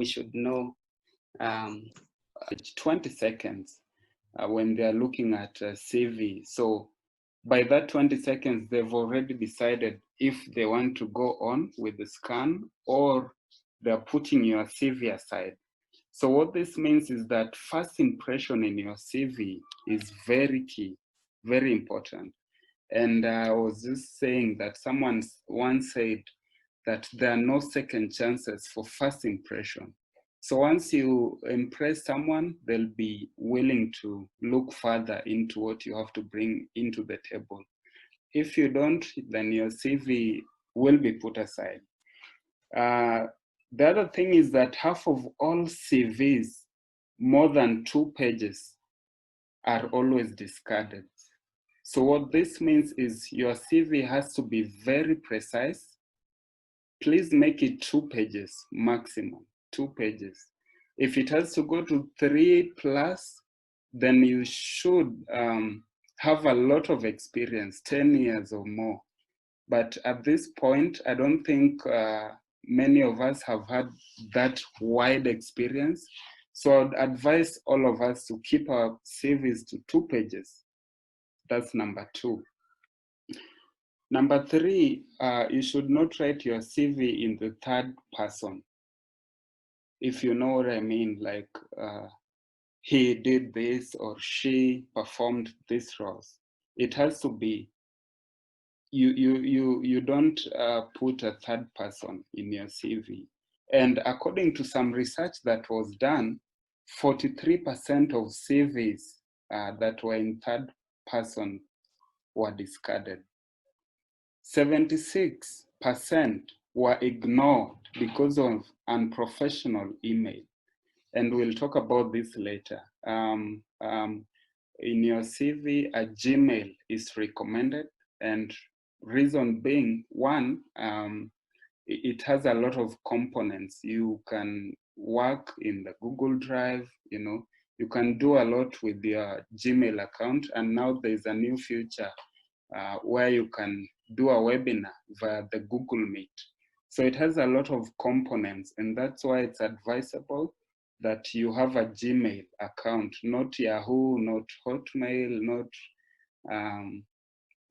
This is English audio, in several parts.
we should know 20 seconds when they're looking at a CV. So by that 20 seconds, they've already decided if they want to go on with the scan or they're putting your CV aside. So what this means is that first impression in your CV is very key, very important. And I was just saying that someone once said that there are no second chances for first impression. So once you impress someone, they'll be willing to look further into what you have to bring into the table. If you don't, then your CV will be put aside. The other thing is that half of all CVs, more than 2 pages, are always discarded. So what this means is your CV has to be very precise. Please make it 2 pages maximum, 2 pages. If it has to go to 3+, then you should have a lot of experience, 10 years or more. But at this point, I don't think many of us have had that wide experience. So I'd advise all of us to keep our CVs to 2 pages. That's number 2. Number 3, you should not write your CV in the third person. If you know what I mean, like he did this or she performed this roles. It has to be, you don't put a third person in your CV. And according to some research that was done, 43% of CVs that were in third person were discarded. 76% were ignored because of unprofessional email. And we'll talk about this later. In your CV, a Gmail is recommended, and reason being, one, it has a lot of components. You can work in the Google Drive, you can do a lot with your Gmail account, and now there's a new feature where you can do a webinar via the Google Meet. So it has a lot of components, and that's why it's advisable that you have a Gmail account, not Yahoo, not Hotmail, not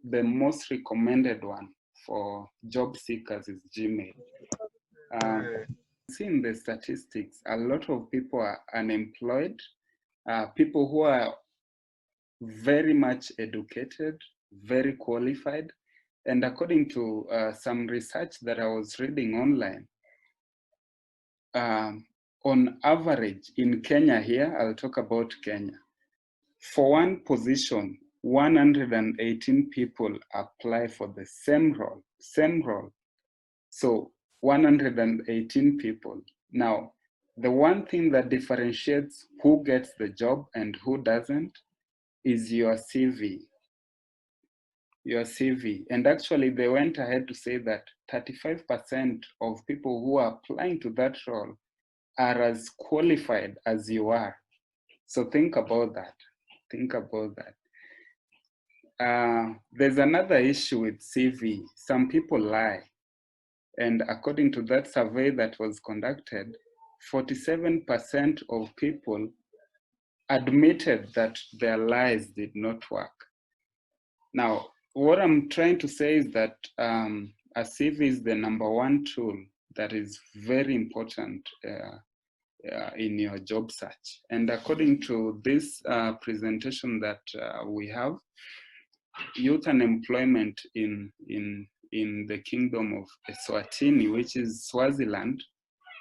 the most recommended one for job seekers is Gmail. Seeing the statistics, a lot of people are unemployed, people who are very much educated, very qualified. And according to some research that I was reading online, on average in Kenya here, I'll talk about Kenya. For one position, 118 people apply for the same role. So 118 people. Now, the one thing that differentiates who gets the job and who doesn't is your CV. Your CV. And actually, they went ahead to say that 35% of people who are applying to that role are as qualified as you are. So think about that. Think about that. There's another issue with CV. Some people lie. And according to that survey that was conducted, 47% of people admitted that their lies did not work. Now, what I'm trying to say is that a CV is the #1 tool that is very important in your job search. And according to this presentation that we have, youth unemployment in the Kingdom of Eswatini, which is Swaziland,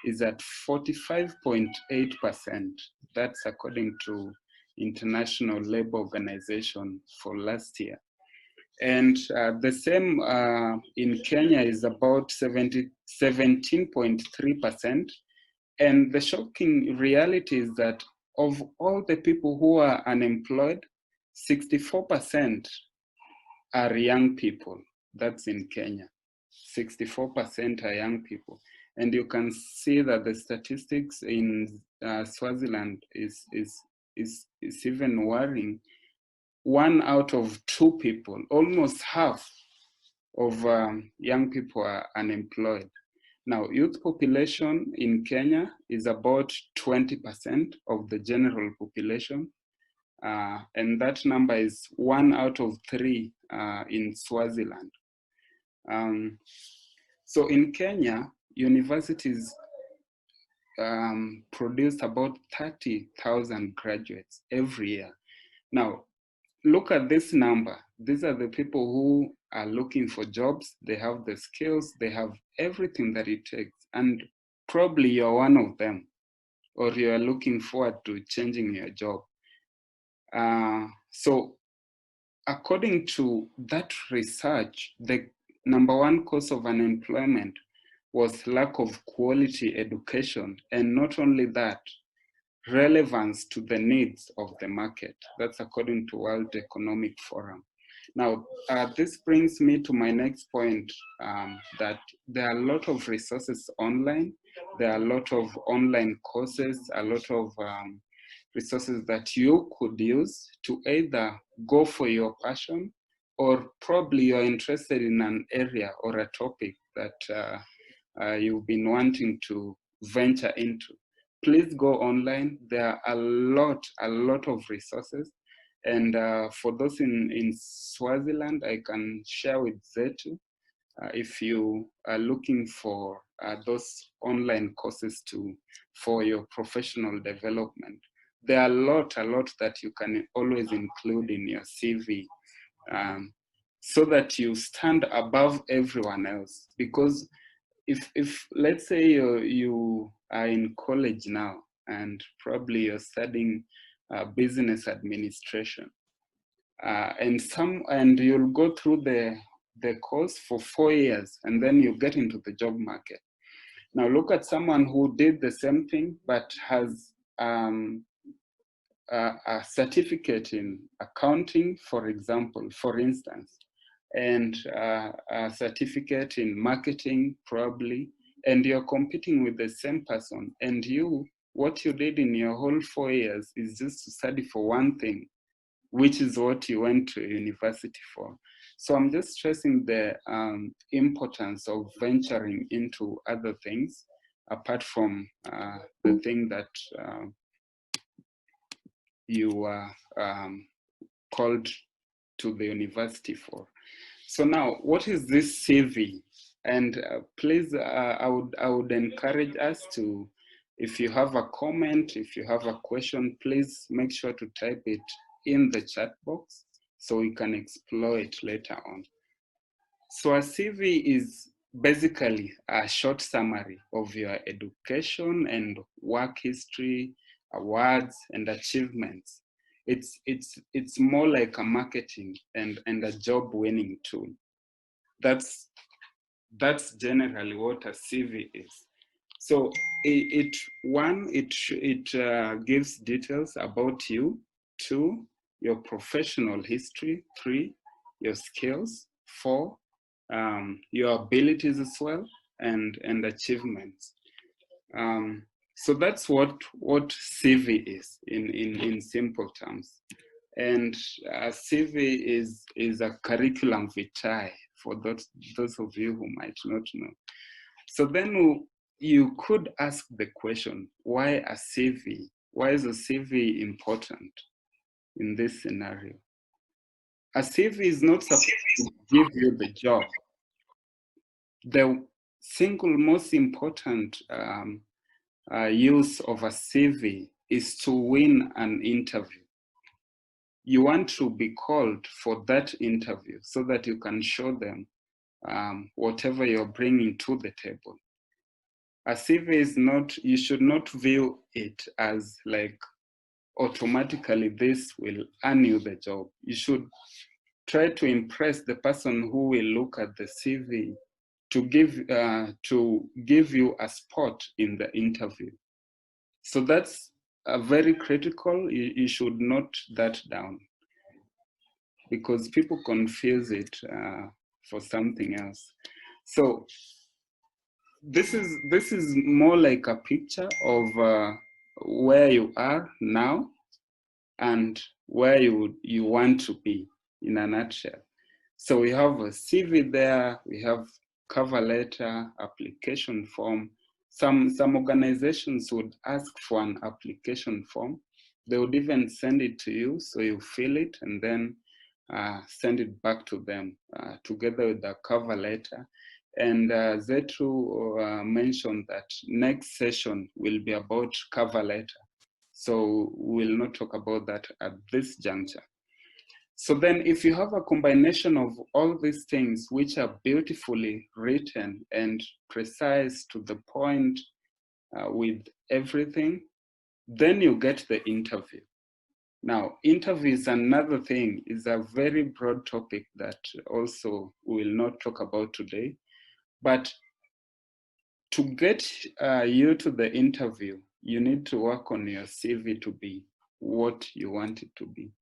is at 45.8%. That's according to International Labour Organization for last year. And the same in Kenya is about 17.3%. And the shocking reality is that of all the people who are unemployed, 64% are young people. That's in Kenya. 64% are young people. And you can see that the statistics in Swaziland is even worrying. 1 out of 2 people, almost half of young people are unemployed. Now, youth population in Kenya is about 20% of the general population. And that number is 1 out of 3 in Swaziland. So in Kenya, universities produce about 30,000 graduates every year. Now, look at this number. These are the people who are looking for jobs. They have the skills, they have everything that it takes. And probably you're one of them, or you are looking forward to changing your job. So according to that research, the number one cause of unemployment was lack of quality education. And not only that, relevance to the needs of the market. That's according to World Economic Forum. Now, this brings me to my next point, that there are a lot of resources online. There are a lot of online courses, a lot of resources that you could use to either go for your passion, or probably you're interested in an area or a topic that you've been wanting to venture into. Please go online. There are a lot of resources. And for those in Swaziland, I can share with Zetu if you are looking for those online courses for your professional development. There are a lot that you can always include in your CV, so that you stand above everyone else. Because if let's say you are in college now, and probably you're studying business administration, and you'll go through the course for 4 years, and then you get into the job market. Now look at someone who did the same thing but has a certificate in accounting, for instance, and a certificate in marketing, probably, and you're competing with the same person, and what you did in your whole 4 years is just to study for one thing, which is what you went to university for. So I'm just stressing the importance of venturing into other things apart from the thing that you are called to the university for. So now, what is this CV? And please, I would encourage us to, if you have a comment, if you have a question, please make sure to type it in the chat box so we can explore it later on. So a CV is basically a short summary of your education and work history, awards, and achievements. It's more like a marketing and a job winning tool. That's generally what a CV is. So it gives details about you. 2, your professional history. 3, your skills. 4, your abilities as well, and achievements. So that's what CV is in simple terms. And CV is a curriculum vitae for those of you who might not know. So then you could ask the question, why a CV? Why is a CV important in this scenario? A CV is not supposed to give you the job. The single most important use of a CV is to win an interview. You want to be called for that interview so that you can show them whatever you're bringing to the table. A CV is not, you should not view it as like automatically this will earn you the job. You should try to impress the person who will look at the CV to give you a spot in the interview. So that's very critical. You should note that down, because people confuse it for something else. So this is more like a picture of where you are now and where you want to be in a nutshell. So we have a CV there, we have cover letter, application form. Some organizations would ask for an application form. They would even send it to you, so you fill it and then send it back to them together with the cover letter. And Zetru mentioned that next session will be about cover letter. So we'll not talk about that at this juncture. So then if you have a combination of all these things which are beautifully written and precise to the point with everything, then you get the interview. Now, interview is another thing, is a very broad topic that also we will not talk about today. But to get you to the interview, you need to work on your CV to be what you want it to be.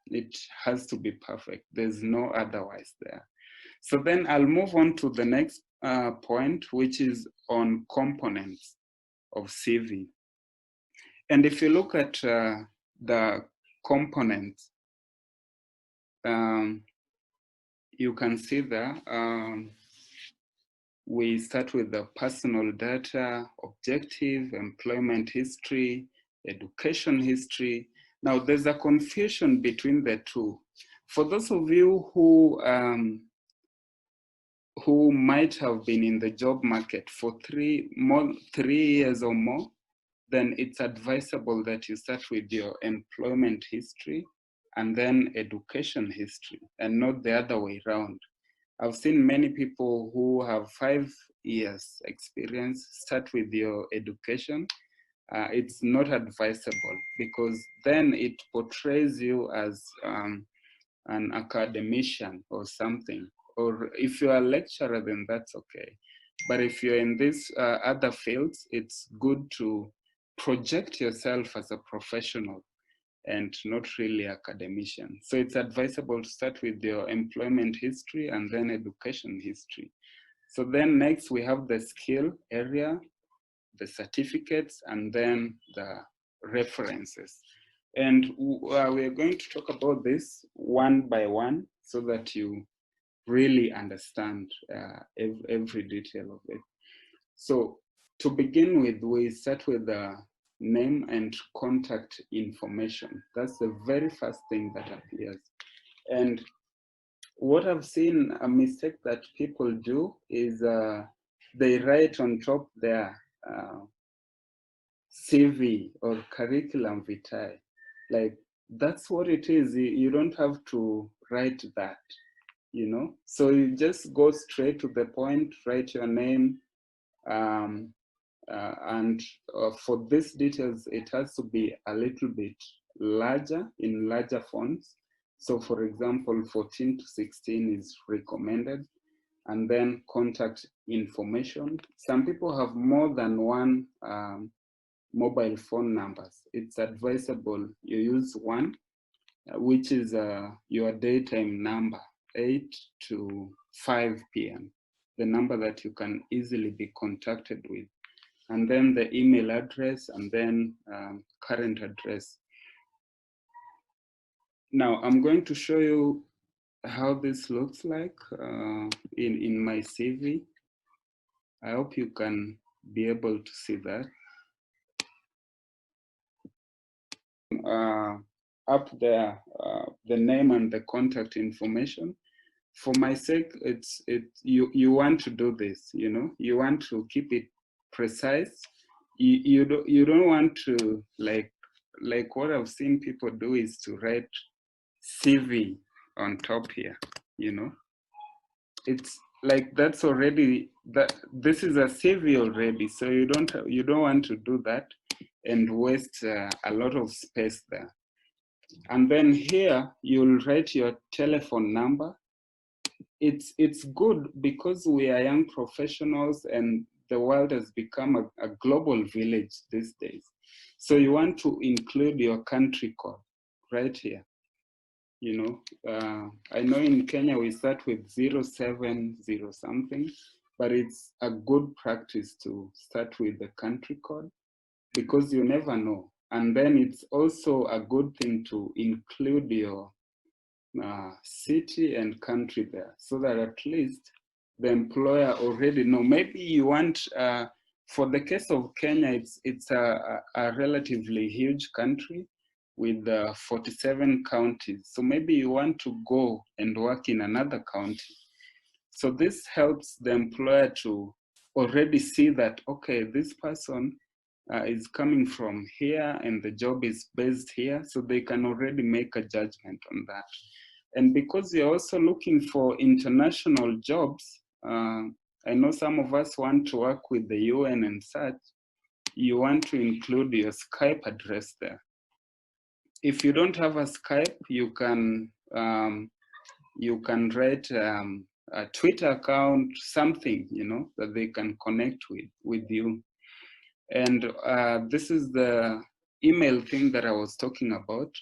It has to be perfect. There's no otherwise there. So then I'll move on to the next point, which is on components of CV. And if you look at the components, you can see there, we start with the personal data, objective, employment history, education history. Now, there's a confusion between the two. For those of you who might have been in the job market for 3 years or more, then it's advisable that you start with your employment history and then education history, and not the other way around. I've seen many people who have 5 years experience start with your education. It's not advisable, because then it portrays you as an academician or something. Or if you're a lecturer, then that's okay. But if you're in these other fields, it's good to project yourself as a professional and not really academician. So it's advisable to start with your employment history and then education history. So then next we have the skill area, the certificates, and then the references. And we're going to talk about this one by one so that you really understand every detail of it. So to begin with, we start with the name and contact information. That's the very first thing that appears. And what I've seen a mistake that people do is they write on top their CV or curriculum vitae. Like, that's what it is. You don't have to write that, you know? So you just go straight to the point, write your name, and for these details, it has to be a little bit larger, in larger fonts. So for example, 14 to 16 is recommended. And then contact information. Some people have more than one mobile phone numbers. It's advisable you use one, which is your daytime number, 8 to 5 p.m., the number that you can easily be contacted with. And then the email address, and then current address. Now, I'm going to show you how this looks like in my CV. I hope you can be able to see that. Up there, the name and the contact information. For my sake, you want to do this, you know, you want to keep it precise. You don't want to like what I've seen people do is to write CV on top here, you know. It's like that's already that this is a CV already, so you don't want to do that and waste a lot of space there. And then here you'll write your telephone number. It's good because we are young professionals and the world has become a global village these days. So you want to include your country code right here. You know, I know in Kenya we start with 070 something, but it's a good practice to start with the country code because you never know. And then it's also a good thing to include your city and country there, so that at least the employer already know. Maybe you want, for the case of Kenya, it's a relatively huge country with 47 counties. So maybe you want to go and work in another county. So this helps the employer to already see that, okay, this person is coming from here and the job is based here, so they can already make a judgment on that. And because you're also looking for international jobs, I know some of us want to work with the UN and such, you want to include your Skype address there. If you don't have a Skype, you can write a Twitter account, something, you know, that they can connect with you. And this is the email thing that I was talking about.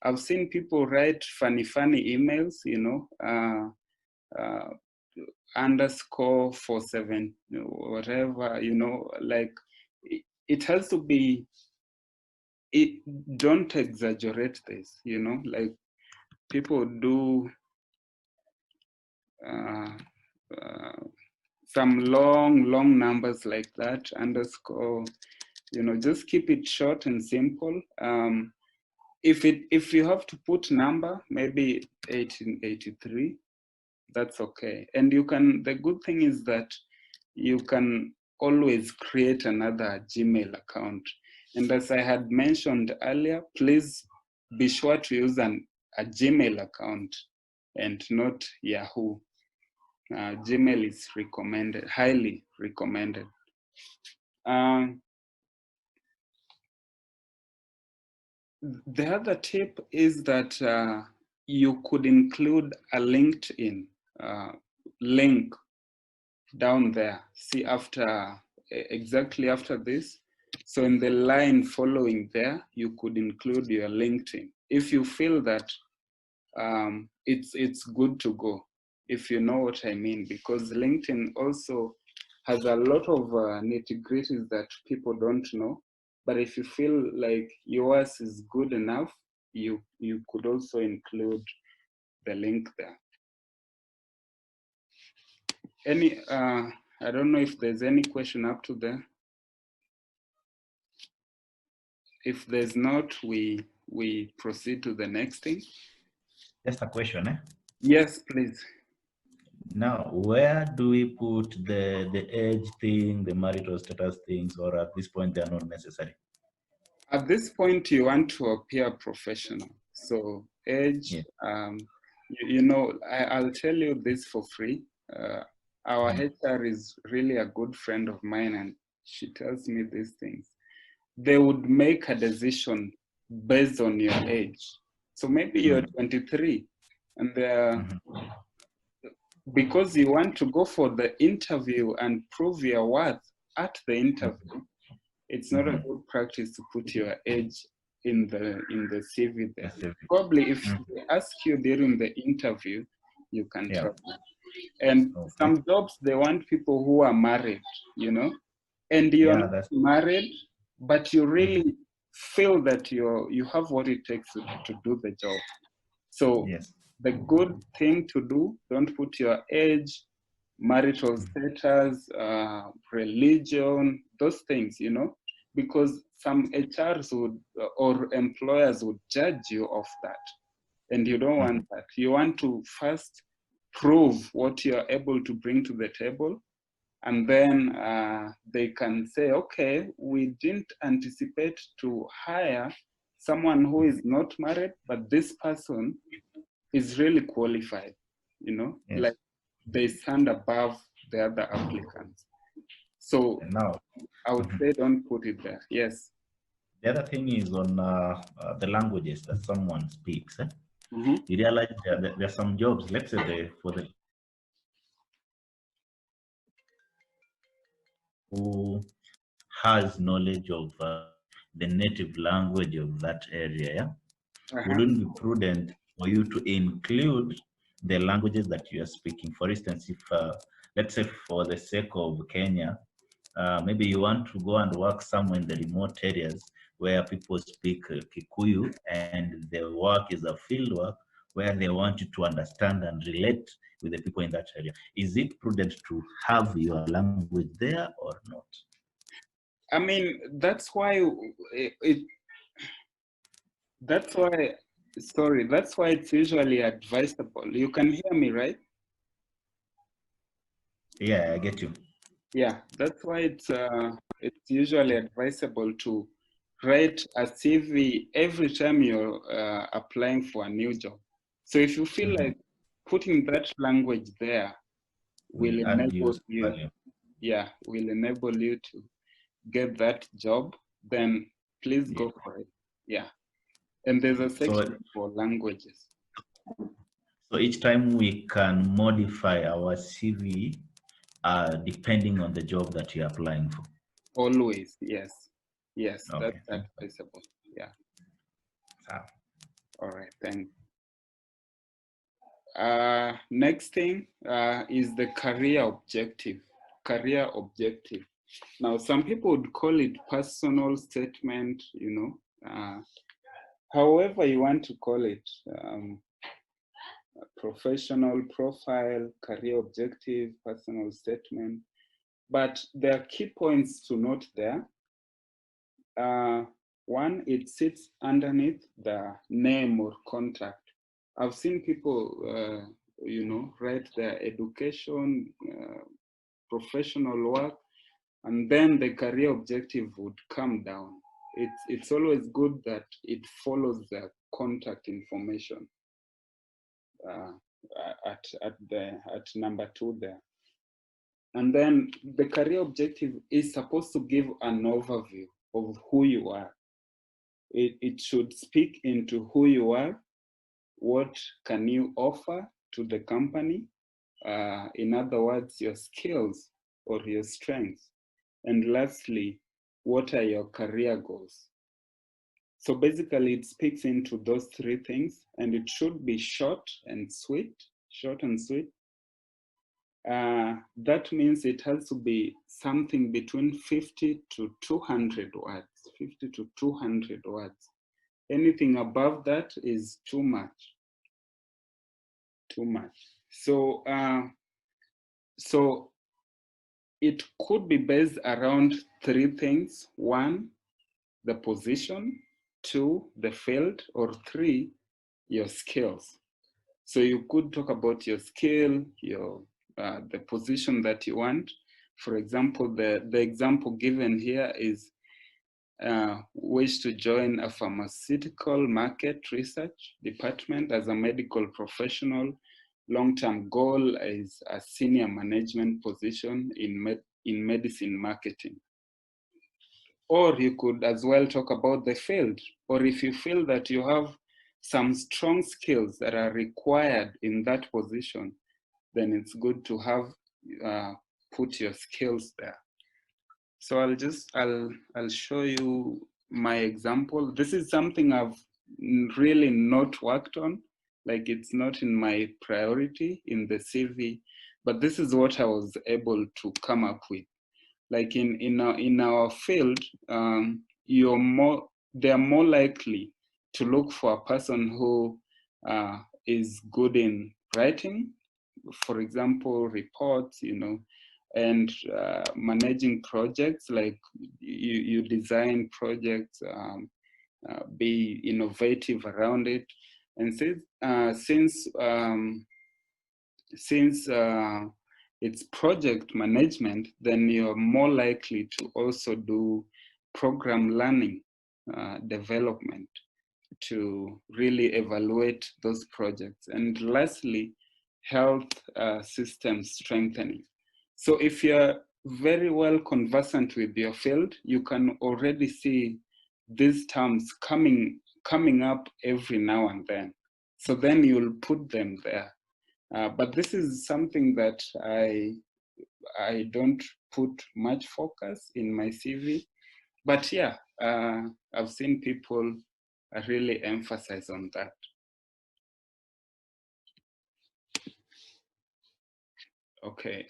I've seen people write funny emails, you know, underscore 47, whatever, you know, like it has to be, don't exaggerate this, you know, like people do some long numbers like that, underscore, you know, just keep it short and simple. If you have to put number, maybe 1883, that's okay. And you can, the good thing is that you can always create another Gmail account. And as I had mentioned earlier, please be sure to use a Gmail account and not Yahoo. Gmail is recommended, highly recommended. The other tip is that you could include a LinkedIn link down there. See, after, exactly after this. So in the line following there, you could include your LinkedIn. If you feel that it's good to go, if you know what I mean, because LinkedIn also has a lot of nitty-gritties that people don't know. But if you feel like yours is good enough, you could also include the link there. Any, I don't know if there's any question up to there. If there's not, we proceed to the next thing. Just a question, eh? Yes, please. Now, where do we put the age thing, the marital status things, or at this point they are not necessary? At this point, you want to appear professional. So age, Yeah. you know, I'll tell you this for free. Our HR is really a good friend of mine, and she tells me these things. They would make a decision based on your age. So maybe you're 23, and because you want to go for the interview and prove your worth at the interview, it's not a good practice to put your age in the CV there. Probably if they ask you during the interview, you can tell them. And some jobs, they want people who are married, you know, and you're not married, but you really feel that you have what it takes to do the job. So the good thing to do, don't put your age, marital status, religion, those things, you know, because some HRs would, or employers would judge you of that. And you don't want that. You want to first prove what you're able to bring to the table. And then they can say, okay, we didn't anticipate to hire someone who is not married, but this person is really qualified, you know, like they stand above the other applicants. So now, I would say don't put it there. Yes. The other thing is on the languages that someone speaks. Eh? Mm-hmm. You realize there are some jobs, let's say for the who has knowledge of the native language of that area, yeah? Wouldn't it be prudent for you to include the languages that you are speaking? For instance, if, let's say for the sake of Kenya, maybe you want to go and work somewhere in the remote areas where people speak Kikuyu and the work is a field work, where they want you to understand and relate with the people in that area. Is it prudent to have your language there or not? I mean, that's why that's why, sorry, that's why it's usually advisable. You can hear me, right? Yeah, I get you. Yeah, that's why it's usually advisable to write a CV every time you're applying for a new job. So if you feel like putting that language there will Will add enable use you, value. yeah, will enable you to get that job, then please Yeah. go for it. Yeah. And there's a So, section for languages. so each time we can modify our CV depending on the job that you're applying for. Always, yes. Yes, that's Okay. advisable. Yeah. Ah. All right, thanks. Next thing is the career objective. Career objective. Now, some people would call it personal statement, you know, however you want to call it, professional profile, career objective, personal statement. But there are key points to note there. One, it sits underneath the name or contact. I've seen people, you know, write their education, professional work, and then the career objective would come down. It's always good that it follows the contact information uh, at number 2 there. And then the career objective is supposed to give an overview of who you are. It should speak into who you are, what can you offer to the company, in other words, your skills or your strengths. And lastly, what are your career goals? So basically it speaks into those 3 things, and it should be short and sweet, short and sweet. That means it has to be something between 50 to 200 words, 50 to 200 words. Anything above that is too much, too much. So, so it could be based around 3 things. 1, the position, 2, the field, or 3, your skills. So you could talk about your skill, your the position that you want. For example, the example given here is wish to join a pharmaceutical market research department as a medical professional. Long-term goal is a senior management position in medicine marketing. Or you could as well talk about the field. Or if you feel that you have some strong skills that are required in that position, then it's good to have put your skills there. So I'll show you my example. This is something I've really not worked on. Like it's not in my priority in the CV, but this is what I was able to come up with. Like in our field, they're more likely to look for a person who is good in writing, for example, reports, you know, and managing projects. Like you design projects, be innovative around it. And since it's project management, then you're more likely to also do program learning development to really evaluate those projects. And lastly, health system strengthening. So if you're very well conversant with your field, you can already see these terms coming up every now and then. So then you'll put them there. But this is something that I don't put much focus in my CV. But yeah, I've seen people really emphasize on that. Okay,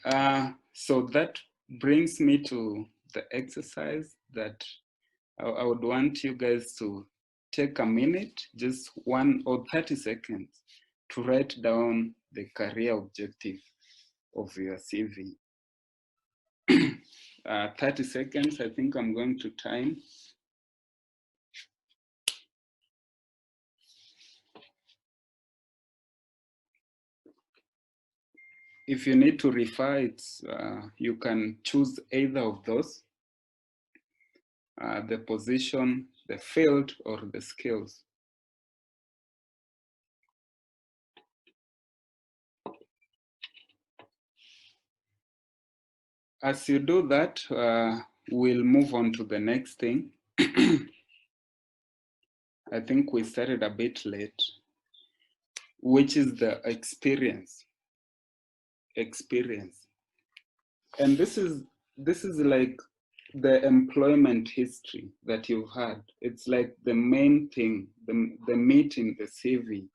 so that brings me to the exercise that I would want you guys to take a minute, just 1 or 30 seconds, to write down the career objective of your CV. 30 seconds, I think I'm going to time. If you need to refer it, you can choose either of those, the position, the field, or the skills. As you do that, we'll move on to the next thing. I think we started a bit late, which is the experience. And this is like the employment history that you've had. It's like the main thing, the meat in the CV,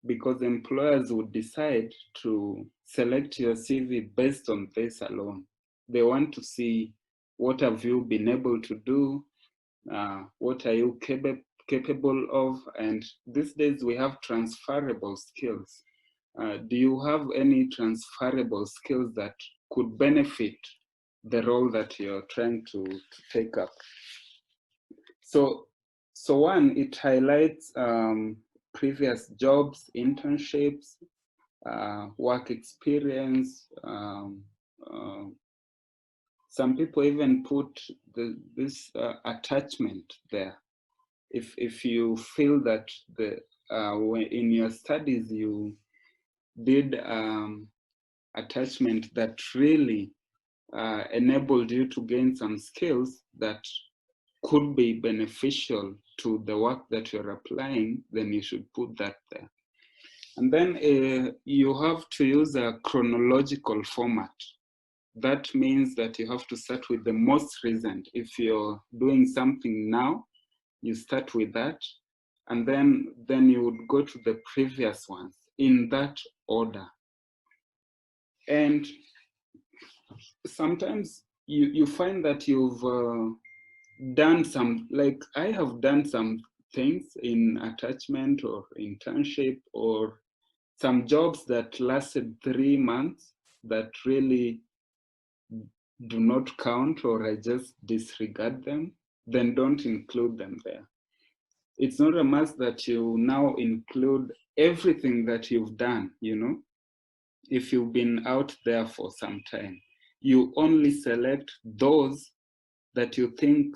because employers would decide to select your CV based on this alone. They want to see, what have you been able to do? What are you capable of? And these days we have transferable skills. Do you have any transferable skills that could benefit the role that you're trying to take up? So one, it highlights previous jobs, internships, work experience. Some people even put this attachment there. If you feel that in your studies you did attachment that really enabled you to gain some skills that could be beneficial to the work that you're applying, then you should put that there. And then you have to use a chronological format. That means that you have to start with the most recent. If you're doing something now, you start with that, and then you would go to the previous ones in that order. And sometimes you find that you've done some, like I have done some things in attachment or internship or some jobs that lasted 3 months that really do not count, or I just disregard them, then don't include them there. It's not a must that you now include everything that you've done, you know. If you've been out there for some time, you only select those that you think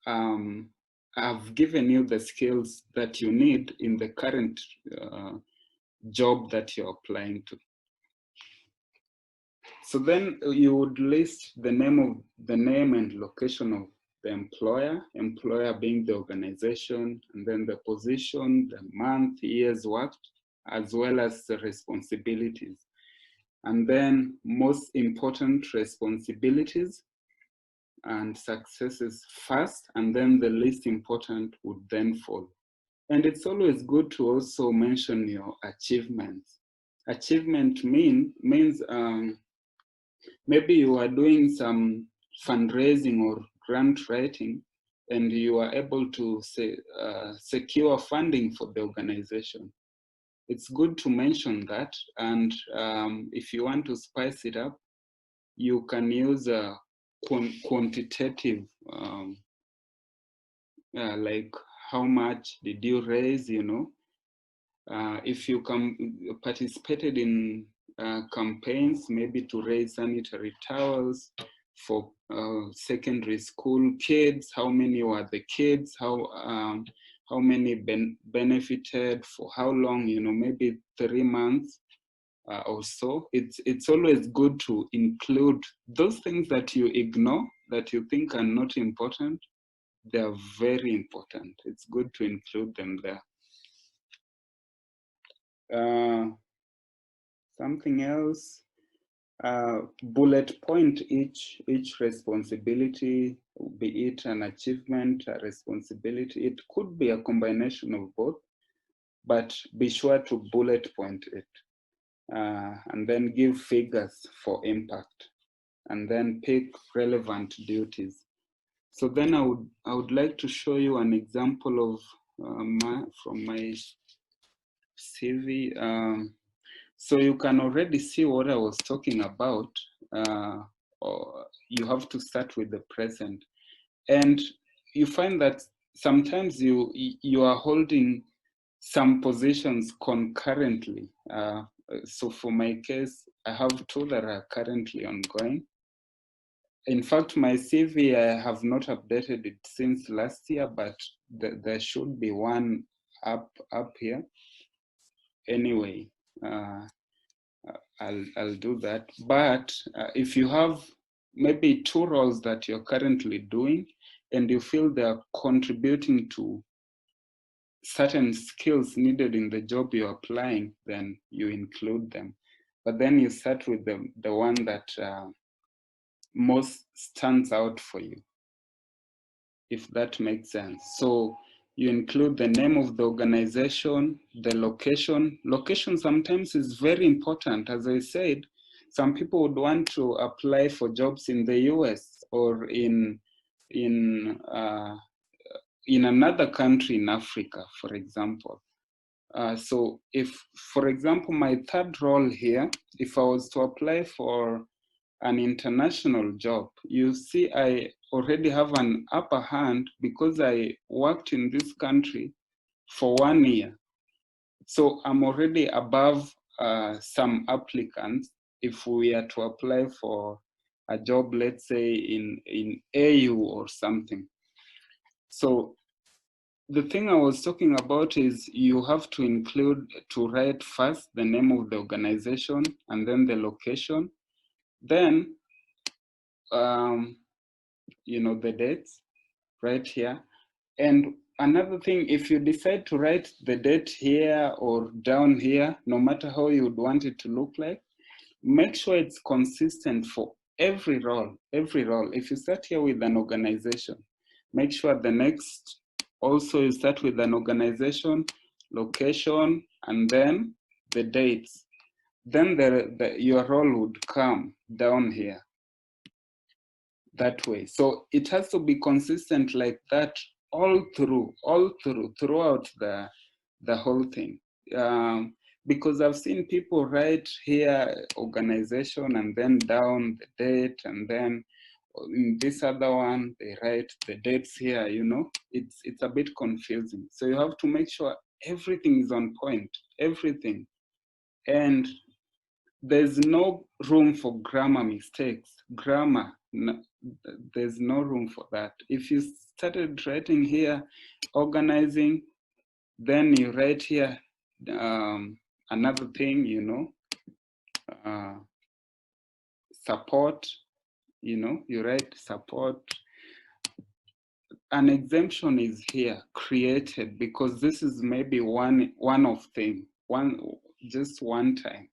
have given you the skills that you need in the current job that you're applying to. So then you would list the name and location of the employer being the organization, and then the position, the month, years worked, as well as the responsibilities. And then most important responsibilities and successes first, and then the least important would then follow. And it's always good to also mention your achievements. Achievement means maybe you are doing some fundraising or grant writing, and you are able to secure funding for the organization. It's good to mention that. And if you want to spice it up, you can use a quantitative, like how much did you raise, you know. If you participated in campaigns, maybe to raise sanitary towels for secondary school kids, how many were the kids, how many benefited, for how long, you know, maybe 3 months or so. It's always good to include those things that you ignore, that you think are not important. They're very important. It's good to include them there. Something else, bullet point each responsibility, be it an achievement, a responsibility. It could be a combination of both, but be sure to bullet point it, and then give figures for impact, and then pick relevant duties. So then I would like to show you an example of from my CV. So you can already see what I was talking about. Or you have to start with the present, and you find that sometimes you are holding some positions concurrently. So for my case, I have two that are currently ongoing. In fact, my CV, I have not updated it since last year, but there should be one up here. Anyway, I'll do that. But if you have maybe two roles that you're currently doing and you feel they're contributing to certain skills needed in the job you're applying, then you include them. But then you start with the one that most stands out for you, if that makes sense. So you include the name of the organization, the location. Location sometimes is very important. As I said, some people would want to apply for jobs in the US or in another country in Africa, for example. So if, for example, my third role here, if I was to apply for an international job, you see, I already have an upper hand because I worked in this country for 1 year. So I'm already above some applicants if we are to apply for a job, let's say in AU or something. So the thing I was talking about is you have to write first the name of the organization and then the location, then the dates right here. And another thing, if you decide to write the date here or down here, no matter how you would want it to look like, make sure it's consistent for every role. If you start here with an organization, make sure the next also you start with an organization, location, and then the dates. Then your role would come down here that way. So it has to be consistent like that throughout the whole thing. Because I've seen people write here organization and then down the date, and then in this other one they write the dates here. It's a bit confusing. So you have to make sure everything is on point, everything, and there's no room for grammar mistakes. There's no room for that. If you started writing here, organizing, then you write here another thing, support, you write support. An exemption is here created because this is maybe one-off thing, just one time,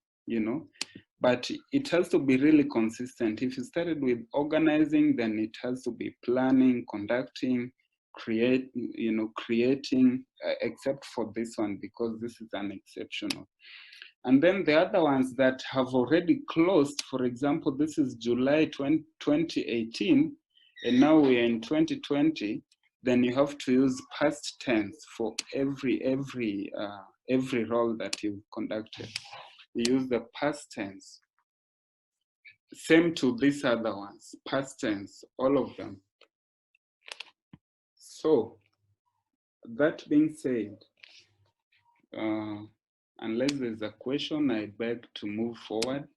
but it has to be really consistent. If you started with organizing, then it has to be planning, conducting, creating, except for this one because this is an exceptional. And then the other ones that have already closed, for example, this is July 2018, and now we are in 2020, then you have to use past tense for every role that you've conducted. You use the past tense. Same to these other ones, past tense, all of them. So, that being said, unless there's a question, I beg to move forward.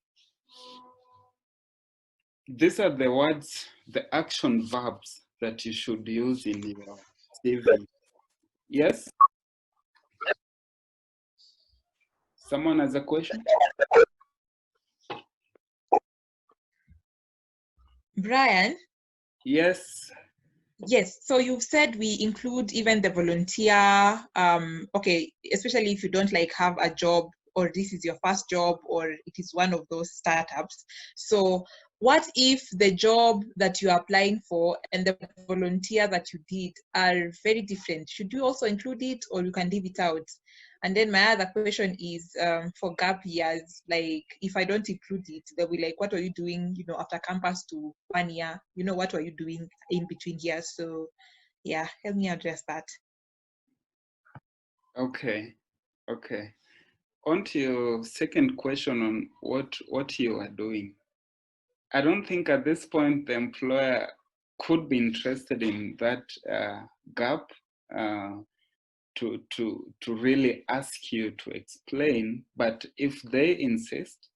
These are the words, the action verbs that you should use in your CV. Yes? Someone has a question? Brian? Yes. Yes, so you've said we include even the volunteer, okay, especially if you don't have a job or this is your first job or it is one of those startups. So what if the job that you're applying for and the volunteer that you did are very different? Should you also include it or you can leave it out? And then my other question is for gap years, if I don't include it, they'll be what are you doing, after campus to 1 year, what are you doing in between years? So yeah, help me address that. Okay. on to your second question on what you are doing. I don't think at this point the employer could be interested in that gap to really ask you to explain. But if they insist,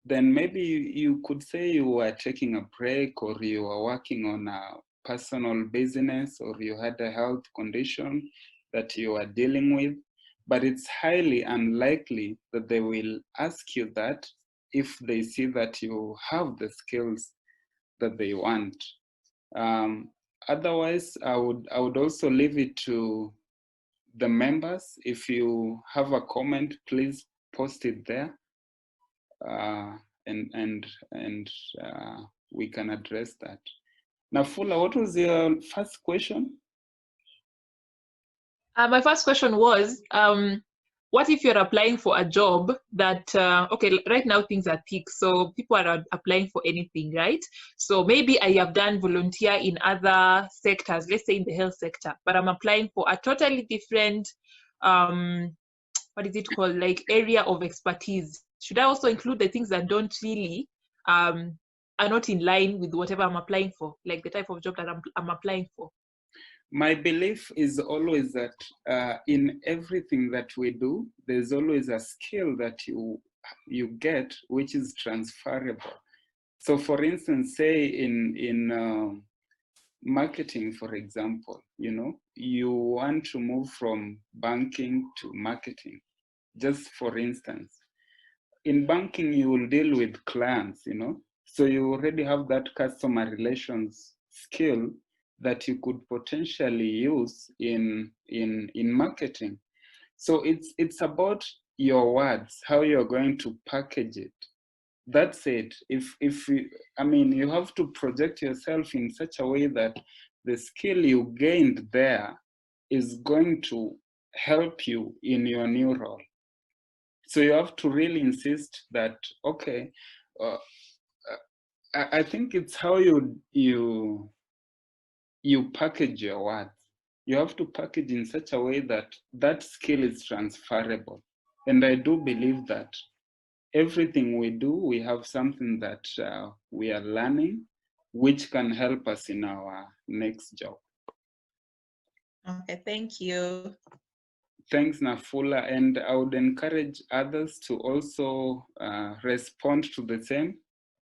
then maybe you could say you are taking a break, or you are working on a personal business, or you had a health condition that you are dealing with. But it's highly unlikely that they will ask you that if they see that you have the skills that they want. Otherwise, I would also leave it to the members. If you have a comment, please post it there, and we can address that. Now, Fula, what was your first question? My first question was, what if you're applying for a job that, okay, right now things are thick, so people are applying for anything, right? So maybe I have done volunteer in other sectors, let's say in the health sector, but I'm applying for a totally different, what is it called, like area of expertise. Should I also include the things that don't really, are not in line with whatever I'm applying for, like the type of job that I'm applying for? My belief is always that in everything that we do, there's always a skill that you get which is transferable. So, for instance, say in marketing, for example, you want to move from banking to marketing. Just for instance, in banking, you will deal with clients, so you already have that customer relations skill that you could potentially use in marketing. So it's about your words, how you're going to package it. That's it. You have to project yourself in such a way that the skill you gained there is going to help you in your new role. So you have to really insist that, okay, I think it's how you package your words. You have to package in such a way that that skill is transferable. And I do believe that everything we do, we have something that we are learning, which can help us in our next job. Okay, thank you. Thanks, Nafula. And I would encourage others to also respond to the same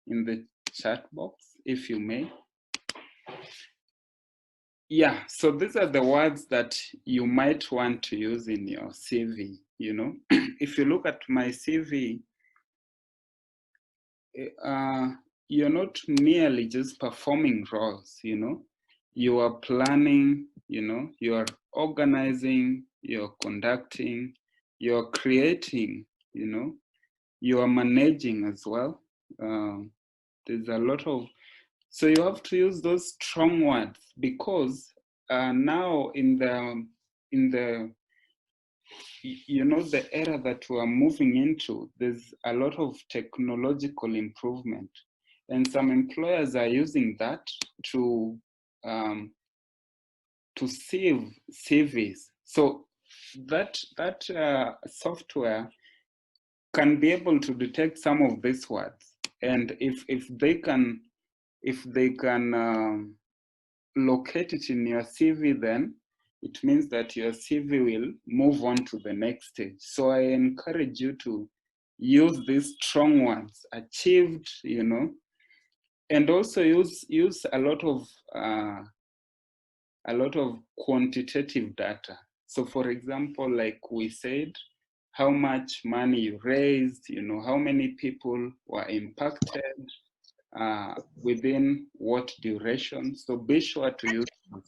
in the chat box, if you may. Yeah, so these are the words that you might want to use in your CV, If you look at my CV, you're not merely just performing roles, You are planning, you are organizing, you're conducting, you're creating, you are managing as well. There's a lot of, so you have to use those strong words, because now in the the era that we are moving into, there's a lot of technological improvement, and some employers are using that to save CVs. So that software can be able to detect some of these words, and if they can locate it in your CV, then it means that your CV will move on to the next stage. So I encourage you to use these strong words, achieved, and also use a lot of quantitative data. So for example, like we said, how much money you raised, how many people were impacted, within what duration. So be sure to use it.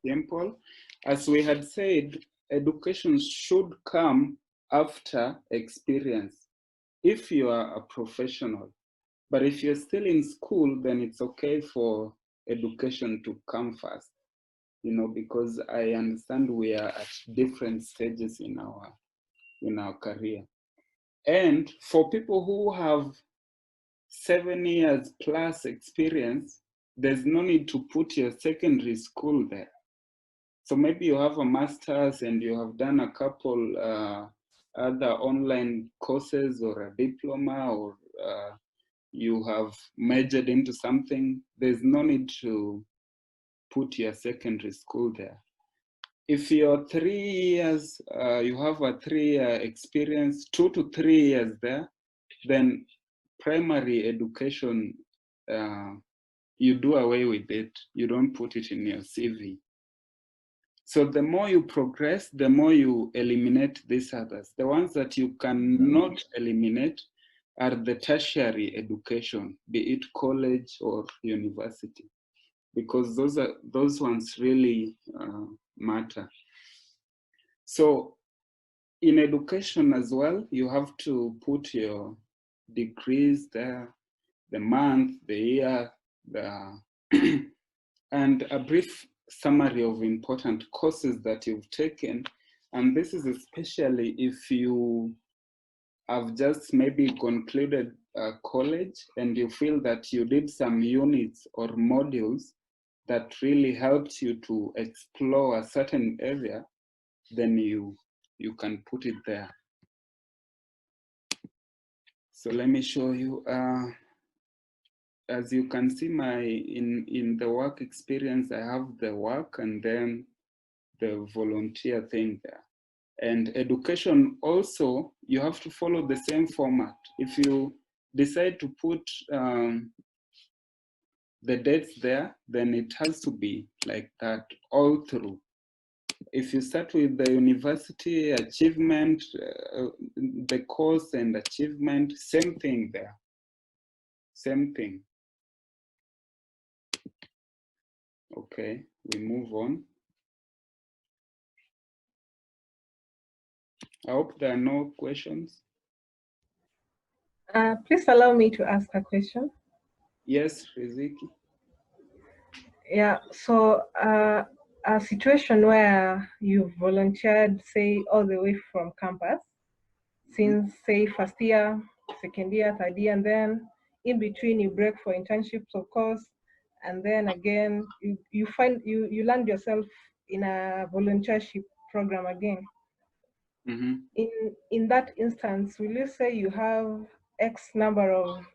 Simple. As we had said, education should come after experience if you are a professional. But if you're still in school, then it's okay for education to come first, because I understand we are at different stages in our career. And for people who have 7 years plus experience, there's no need to put your secondary school there. So maybe you have a master's and you have done a couple other online courses or a diploma, or you have majored into something, there's no need to put your secondary school there. If you're 3 years, you have a 3-year experience, 2 to 3 years there, then primary education, you do away with it. You don't put it in your CV. So the more you progress, the more you eliminate these others. The ones that you cannot eliminate are the tertiary education, be it college or university, because those ones really matter. So in education as well, you have to put your degrees there, the month, the year, and a brief summary of important courses that you've taken. And this is especially if you have just maybe concluded college and you feel that you did some units or modules that really helped you to explore a certain area, then you can put it there. So let me show you. As you can see, in the work experience, I have the work and then the volunteer thing there. And education also, you have to follow the same format. If you decide to put the dates there, then it has to be like that all through. If you start with the university achievement, the course and achievement, same thing there, same thing. Okay, we move on. I hope there are no questions. Please allow me to ask a question. Yes, Riziki. Yeah, so a situation where you volunteered, say, all the way from campus, since, say, first year, second year, third year, and then in between you break for internships, of course, and then again, you land yourself in a volunteership program again. Mm-hmm. In that instance, will you say you have X number of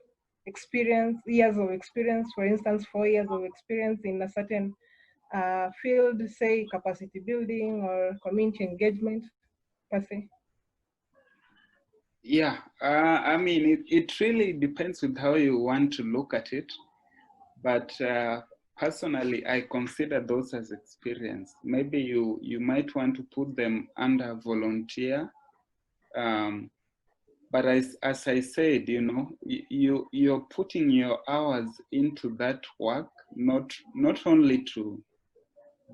years of experience, for instance, 4 years of experience in a certain field, say capacity building or community engagement, per se? Yeah, I mean, it really depends with how you want to look at it. But personally, I consider those as experience. Maybe you might want to put them under volunteer. But as I said, you know, you're putting your hours into that work, not only to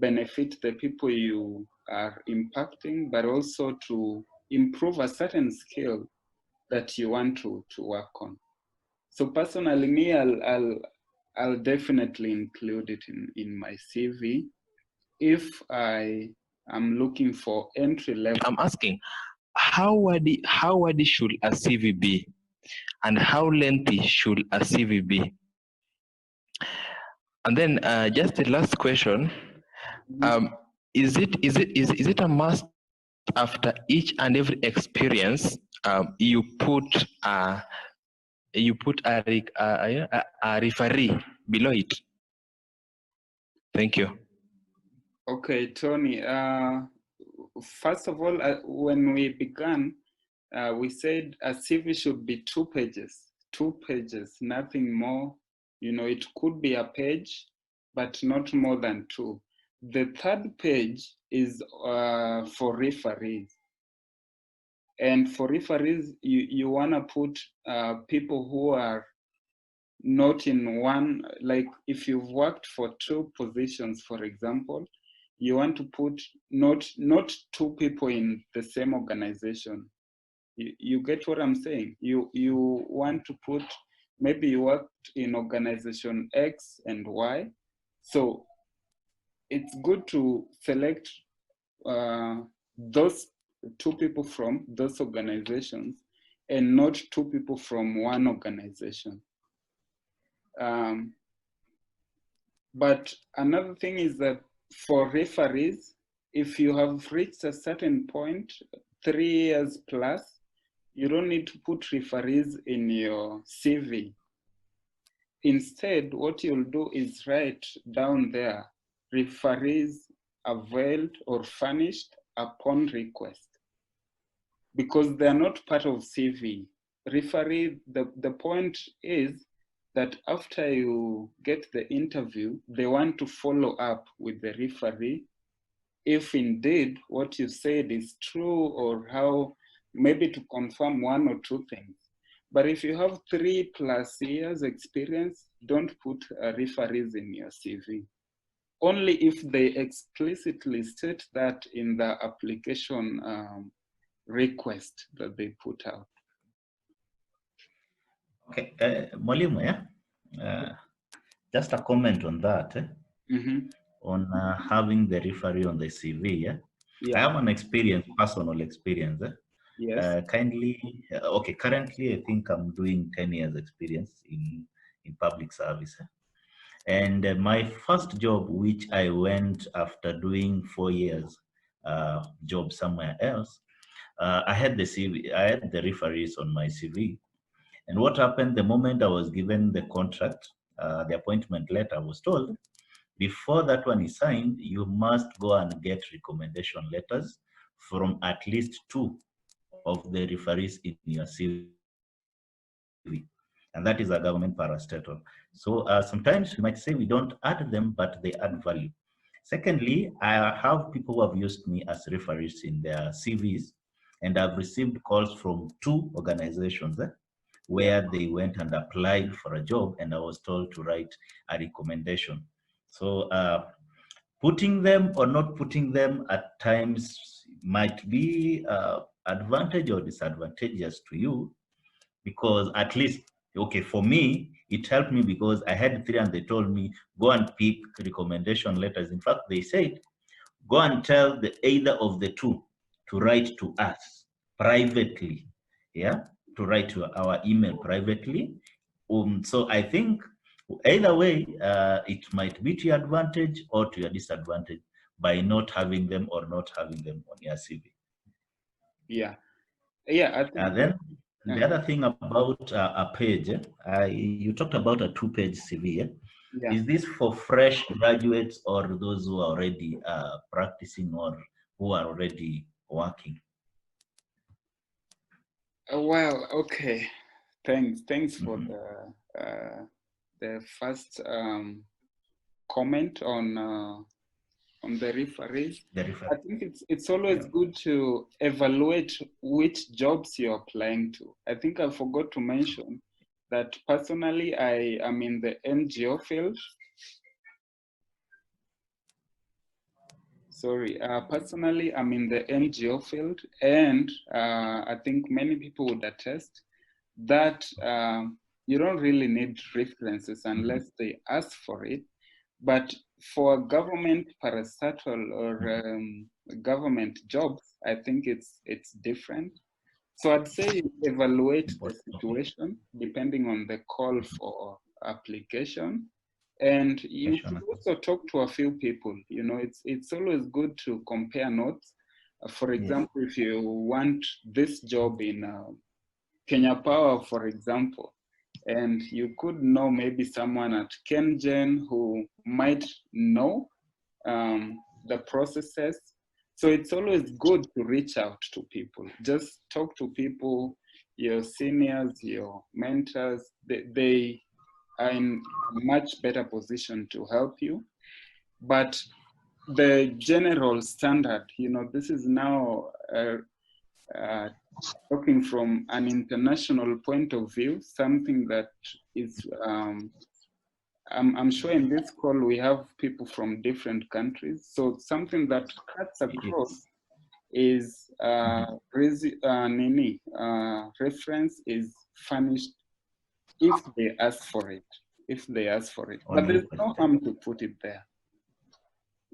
benefit the people you are impacting, but also to improve a certain skill that you want to work on. So personally, me, I'll definitely include it in my CV if I am looking for entry level. I'm asking, how wide should a CV be, and how lengthy should a CV be? And then just the last question: is it a must after each and every experience you put a referee below it? Thank you. Okay, Tony. First of all, when we began, we said a CV should be 2 pages. 2 pages, nothing more. You know, it could be a page, but not more than 2. The 3rd page is for referees. And for referees, you want to put people who are not in one, like if you've worked for 2 positions, for example, you want to put not 2 people in the same organization. You get what I'm saying? You want to put, maybe you worked in organization X and Y. So it's good to select those 2 people from those organizations and not 2 people from one organization. But another thing is that for referees, if you have reached a certain point, 3 years plus, you don't need to put referees in your CV. Instead, what you'll do is write down there, referees availed or furnished upon request. Because they're not part of CV. Referee, the point is that after you get the interview, they want to follow up with the referee if indeed what you said is true, or how, maybe to confirm 1 or 2 things. But if you have 3+ years experience, don't put referees in your CV. Only if they explicitly state that in the application request that they put out. Okay, Mwalimu, just a comment on that. On having the referee on the CV. I have an experience, personal experience. Yes. Currently I think I'm doing 10 years experience in public service. And my first job, which I went after doing 4 years job somewhere else, I had the CV, I had the referees on my CV. And what happened the moment I was given the contract, the appointment letter, I was told, before that one is signed, you must go and get recommendation letters from at least 2 of the referees in your CV. And that is a government parastatal. So sometimes we might say we don't add them, but they add value. Secondly, I have people who have used me as referees in their CVs, and I've received calls from 2 organizations where they went and applied for a job, and I was told to write a recommendation. So putting them or not putting them at times might be advantage or disadvantageous to you, because at least, okay, for me, it helped me because I had 3 and they told me, go and pick recommendation letters. In fact, they said, go and tell either of the 2 to write to us privately, to write to our email privately. So I think either way, it might be to your advantage or to your disadvantage by not having them or not having them on your CV. Yeah, I think. And then the other thing about a page, you talked about a 2-page CV. Is this for fresh graduates or those who are already practicing or who are already working? Well, okay. Thanks for the first comment on the referees. I think it's always good to evaluate which jobs you're applying to. I think I forgot to mention that personally I am in the NGO field. Personally I'm in the NGO field, and I think many people would attest that you don't really need references unless they ask for it. But for government parastatal or government jobs, I think it's different. So I'd say evaluate the situation depending on the call for application. And you should also talk to a few people. You know, it's always good to compare notes. For example, if you want this job in Kenya Power, for example, and you could know maybe someone at KenGen who might know the processes. So it's always good to reach out to people. Just talk to people, your seniors, your mentors. They are in a much better position to help you. But the general standard, you know, this is now talking from an international point of view, something that is, I'm sure in this call we have people from different countries. So something that cuts across is reference is furnished if they ask for it. But there's no harm to put it there.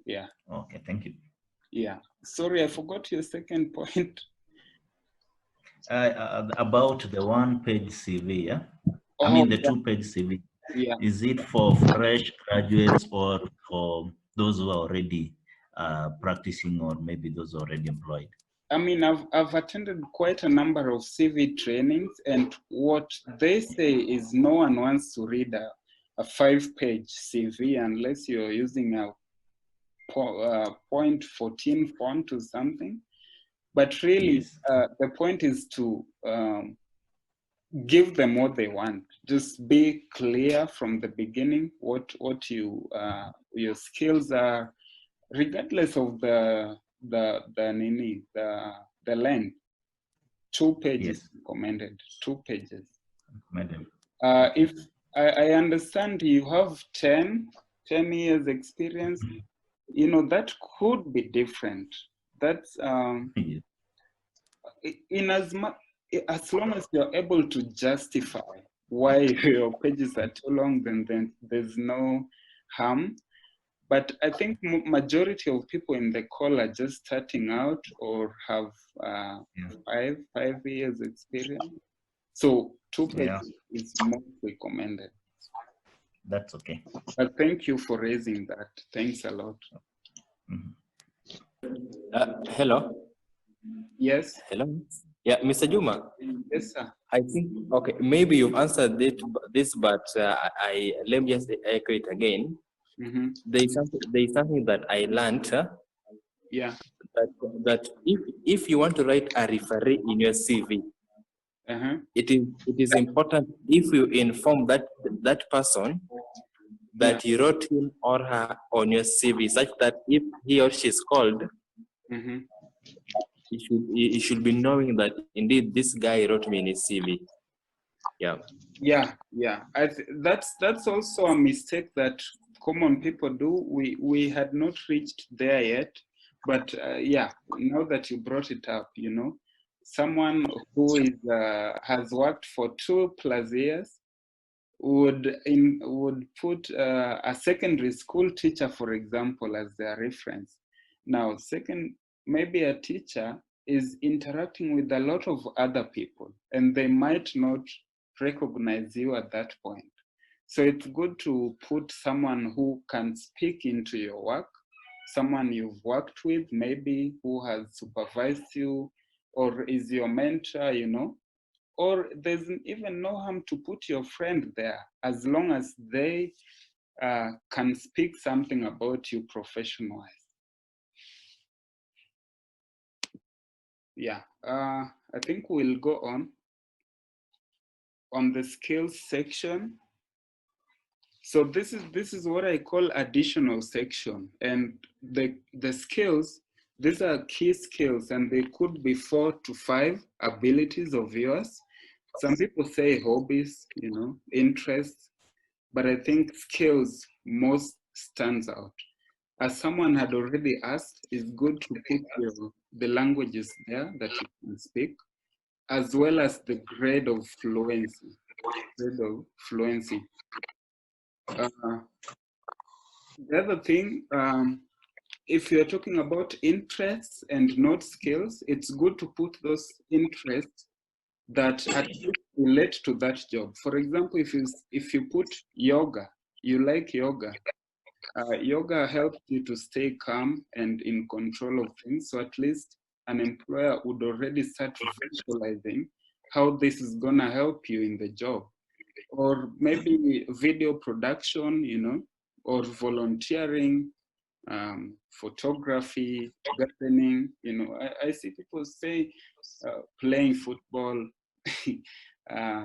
Yeah. Okay, thank you. Yeah. Sorry, I forgot your second point. About the 1-page CV, I mean the 2-page CV. Is it for fresh graduates or for those who are already practicing, or maybe those already employed? I mean, I've attended quite a number of CV trainings, and what they say is no one wants to read a 5-page CV unless you're using a point 14 font or something. But really, Yes. the point is to give them what they want. Just be clear from the beginning what you your skills are, regardless of the length. 2 pages Yes. recommended. 2 pages. Madam. If I understand you have 10 years experience, you know, that could be different. That's Yes. in as long as you're able to justify why your pages are too long, then there's no harm. But I think majority of people in the call are just starting out or have Yeah. 5 years experience. So 2 Yeah. pages is most recommended. That's okay. But thank you for raising that. Thanks a lot. Mhm. Hello. Yes. Hello. Yeah, Mr. Juma. Yes, sir. I think okay. Maybe you've answered this, but let me just echo it again. Mm-hmm. There is something that I learned. Yeah. That if you want to write a referee in your CV, Uh-huh. it is important if you inform that person that you wrote him or her on your CV, such that if he or she is called, Mm-hmm. you should be knowing that indeed this guy wrote me in his CV. Yeah. Yeah. That's also a mistake that common people do. We had not reached there yet, but yeah, now that you brought it up, you know, someone who is has worked for 2+ years would put a secondary school teacher, for example, as their reference. Now, maybe a teacher is interacting with a lot of other people, and they might not recognize you at that point. So it's good to put someone who can speak into your work, someone you've worked with, maybe who has supervised you or is your mentor, you know. Or there's even no harm to put your friend there, as long as they can speak something about you professional-wise. Yeah, I think we'll go on the skills section. So this is what I call additional section, and the skills, these are key skills, and they could be 4 to 5 abilities of yours. Some people say hobbies, you know, interests, but I think skills most stands out. As someone had already asked, it's good to put the languages there that you can speak, as well as the grade of fluency. The other thing, if you're talking about interests and not skills, it's good to put those interests that at least relate to that job. For example, if you put yoga, you like yoga. Yoga helps you to stay calm and in control of things. So at least an employer would already start visualizing how this is gonna help you in the job. Or maybe video production, you know, or volunteering, photography, gardening. You know, I see people say playing football,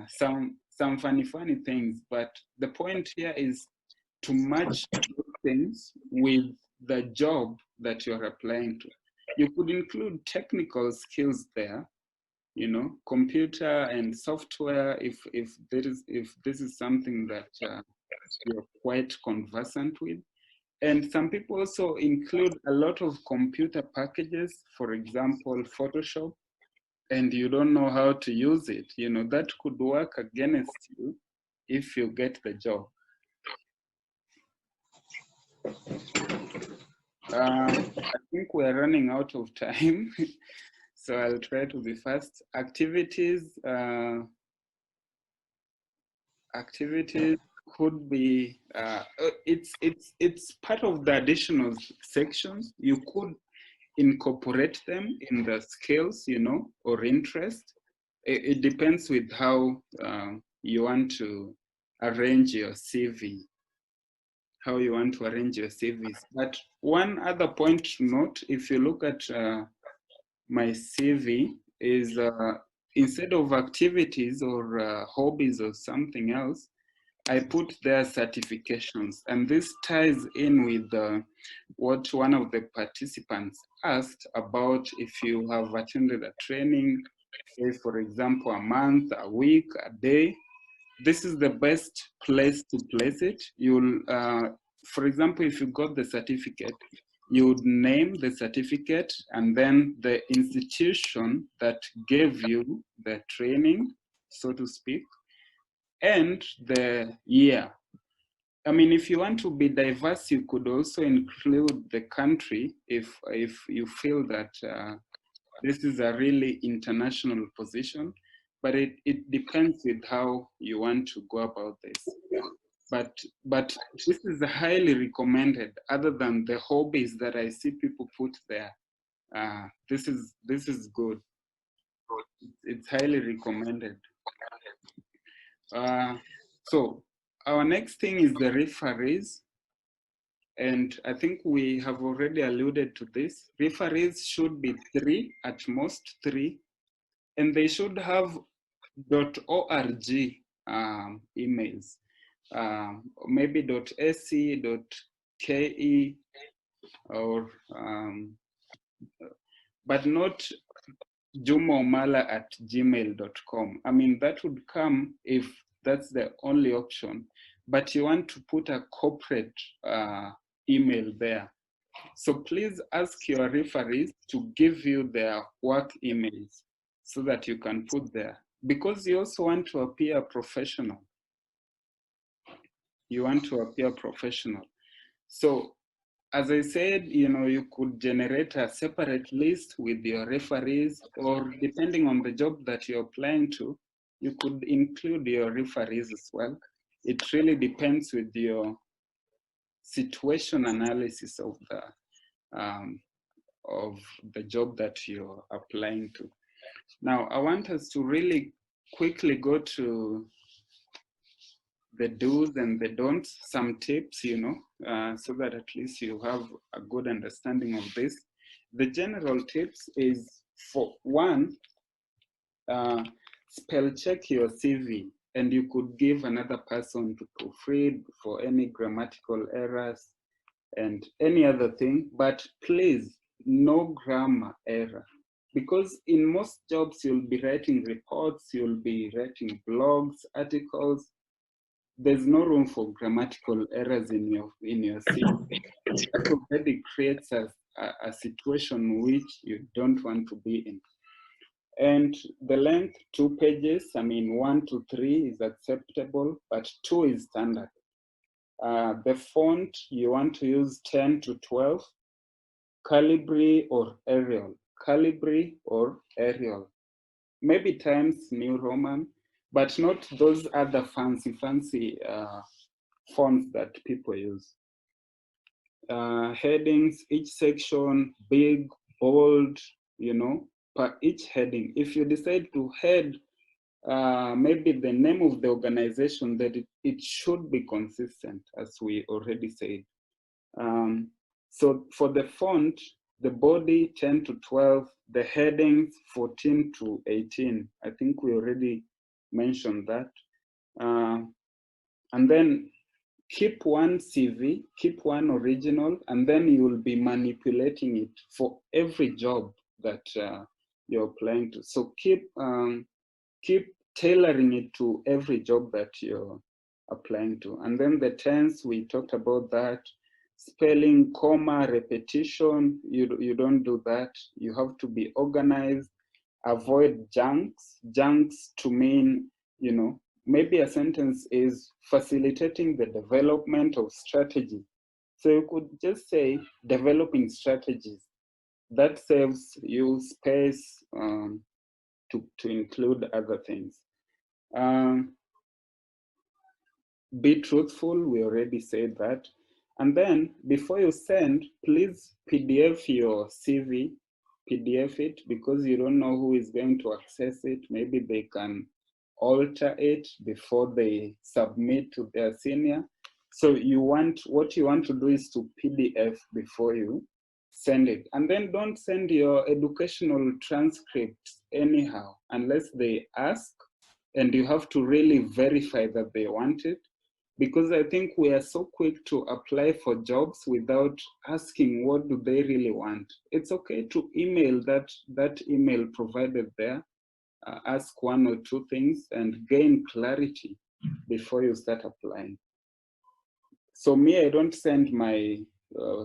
some funny things. But the point here is to match things with the job that you're applying to. You could include technical skills there, you know, computer and software, if this is something that you're quite conversant with. And some people also include a lot of computer packages, for example, Photoshop, and you don't know how to use it. You know, that could work against you if you get the job. I think we're running out of time, so I'll try to be fast. Activities could be it's part of the additional sections. You could incorporate them in the skills, or interest. It depends with how you want to arrange your CV, how you want to arrange your CVs. But one other point to note, if you look at my CV, is instead of activities or hobbies or something else, I put their certifications. And this ties in with what one of the participants asked about if you have attended a training, say for example, a month, a week, a day. This is the best place to place it. You'll, for example, if you got the certificate, you would name the certificate and then the institution that gave you the training, so to speak, and the year. I mean, if you want to be diverse, you could also include the country if you feel that this is a really international position, but it depends with how you want to go about this. But this is highly recommended. Other than the hobbies that I see people put there, this is good. It's highly recommended. So our next thing is the referees. And I think we have already alluded to this. Referees should be 3, at most 3, and they should have .org emails, maybe .se, .ke, or but not jumomala@gmail.com. I mean, that would come if that's the only option, but you want to put a corporate email there. So please ask your referees to give you their work emails so that you can put there, because you also want to appear professional. You want to appear professional. So as I said, you could generate a separate list with your referees, or depending on the job that you're applying to, you could include your referees as well. It really depends with your situation analysis of the job that you're applying to. Now, I want us to really quickly go to the do's and the don'ts, some tips, so that at least you have a good understanding of this. The general tips is, for one, spell check your CV, and you could give another person to proofread for any grammatical errors and any other thing, but please, no grammar error. Because in most jobs, you'll be writing reports, you'll be writing blogs, articles. There's no room for grammatical errors in your CV. That already creates a situation which you don't want to be in. And the length, 2 pages, I mean, 1 to 3 is acceptable, but 2 is standard. The font, you want to use 10 to 12, Calibri or Arial. Calibri or Arial. Maybe Times New Roman, but not those other fancy fonts that people use. Headings, each section, big, bold, per each heading. If you decide to head maybe the name of the organization, that it should be consistent, as we already said. So for the font, the body 10 to 12, the headings 14 to 18. I think we already mentioned that. And then keep one CV, keep one original, and then you will be manipulating it for every job that you're applying to. So keep tailoring it to every job that you're applying to. And then the tense, we talked about that. Spelling, comma, repetition, you don't do that. You have to be organized. Avoid junks. Junks to mean, maybe a sentence is facilitating the development of strategy. So you could just say developing strategies. That saves you space to include other things. Be truthful, we already said that. And then before you send, please PDF your CV, PDF it, because you don't know who is going to access it. Maybe they can alter it before they submit to their senior. So what you want to do is to PDF before you send it. And then don't send your educational transcripts anyhow, unless they ask, and you have to really verify that they want it. Because I think we are so quick to apply for jobs without asking what do they really want. It's okay to email that email provided there, ask one or two things and gain clarity before you start applying. So me, I don't send my,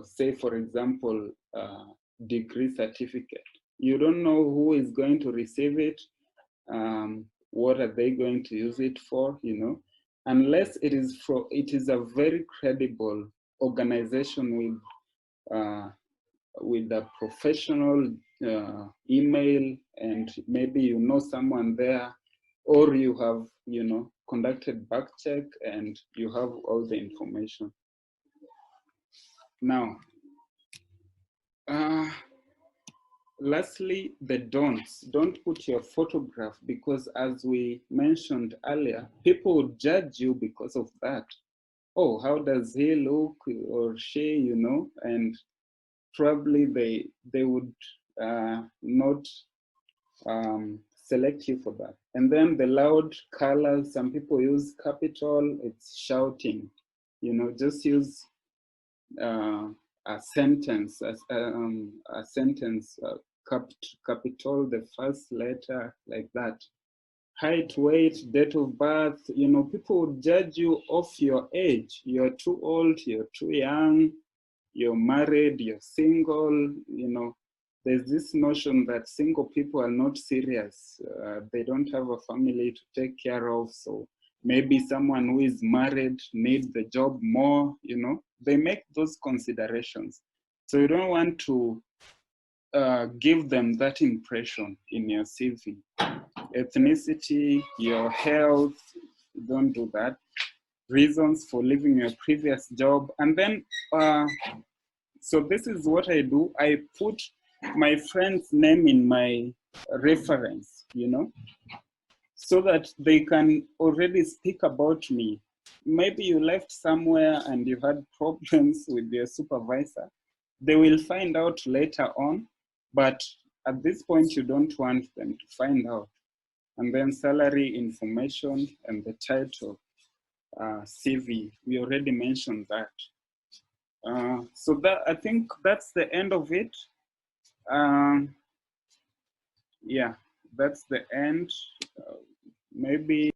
say for example, degree certificate. You don't know who is going to receive it, what are they going to use it for, you know, unless it is a very credible organization with a professional email, and maybe you know someone there, or you have, you know, conducted back check and you have all the information. Now, lastly, the don'ts. Don't put your photograph, because as we mentioned earlier, people would judge you because of that. Oh, how does he look, or she, you know, and probably they would not select you for that. And then the loud colors, some people use capital, it's shouting, you know, just use a sentence, capital, the first letter, like that. Height, weight, date of birth, you know, people would judge you off your age. You're too old, you're too young, you're married, you're single, you know. There's this notion that single people are not serious. They don't have a family to take care of. So maybe someone who is married needs the job more, you know. They make those considerations. So you don't want to give them that impression in your CV. Ethnicity, your health, don't do that. Reasons for leaving your previous job. And then, so this is what I do. I put my friend's name in my reference, you know, so that they can already speak about me. Maybe you left somewhere and you had problems with your supervisor. They will find out later on, but at this point, you don't want them to find out. And then salary information and the title, CV, we already mentioned that. So that, I think that's the end of it. Yeah, that's the end. Maybe